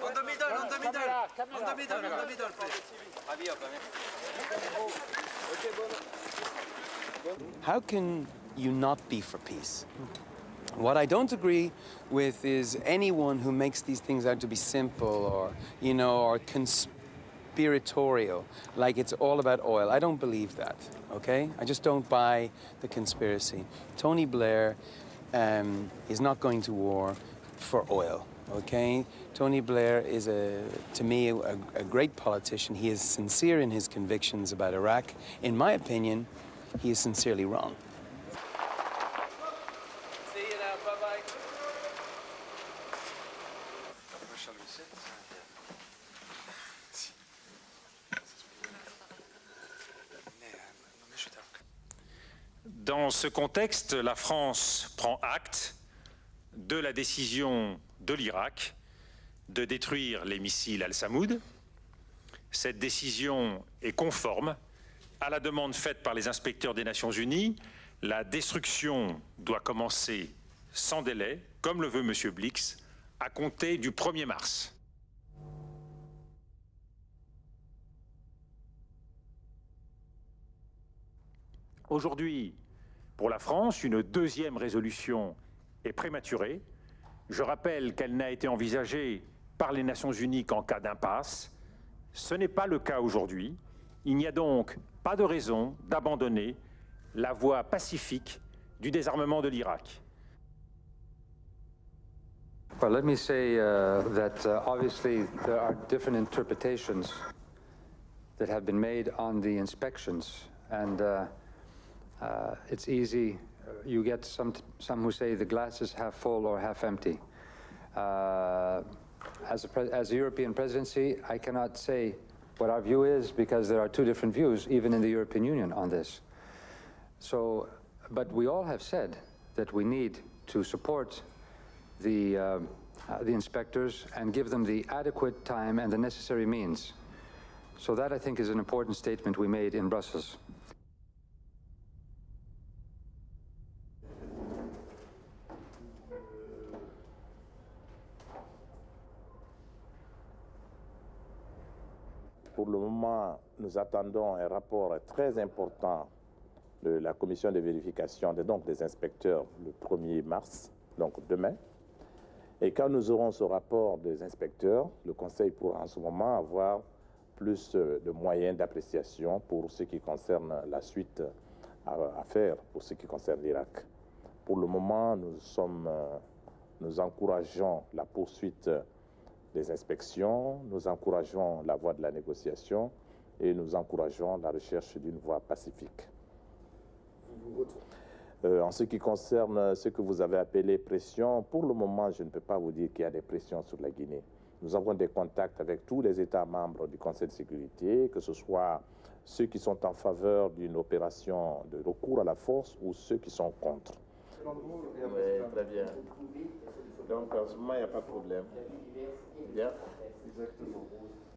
On the middle, please. How can you not be for peace? What I don't agree with is anyone who makes these things out to be simple or, you know, or conspiratorial, like it's all about oil. I don't believe that, okay? I just don't buy the conspiracy. Tony Blair is not going to war for oil, okay? Tony Blair is, to me, a great politician. He is sincere in his convictions about Iraq. In my opinion, he is sincerely wrong. See you now, bye-bye. Dans ce contexte, la France prend acte de la décision de l'Irak de détruire les missiles Al-Samoud. Cette décision est conforme à la demande faite par les inspecteurs des Nations Unies. La destruction doit commencer sans délai, comme le veut M. Blix, à compter du 1er mars. Aujourd'hui, pour la France, une deuxième résolution est prématurée. Je rappelle qu'elle n'a été envisagée par les Nations Unies qu'en cas d'impasse. Ce n'est pas le cas aujourd'hui. Il n'y a donc pas de raison d'abandonner la voie pacifique du désarmement de l'Irak. Well, let me say that obviously there are different interpretations that have been made on the inspections, and it's easy. You get some who say the glass is half full or half empty. As a European presidency, I cannot say what our view is because there are two different views, even in the European Union, on this. So, but we all have said that we need to support the inspectors and give them the adequate time and the necessary means. So that, I think, is an important statement we made in Brussels. Pour le moment, nous attendons un rapport très important de la commission de vérification donc des inspecteurs le 1er mars, donc demain. Et quand nous aurons ce rapport des inspecteurs, le Conseil pourra en ce moment avoir plus de moyens d'appréciation pour ce qui concerne la suite à faire, pour ce qui concerne l'Irak. Pour le moment, nous encourageons la poursuite des inspections, nous encourageons la voie de la négociation et nous encourageons la recherche d'une voie pacifique. En ce qui concerne ce que vous avez appelé pression, pour le moment, je ne peux pas vous dire qu'il y a des pressions sur la Guinée. Nous avons des contacts avec tous les États membres du Conseil de sécurité, que ce soit ceux qui sont en faveur d'une opération de recours à la force ou ceux qui sont contre. Oui, très bien. Donc, en ce moment, il n'y a pas de problème. Bien. Exactement.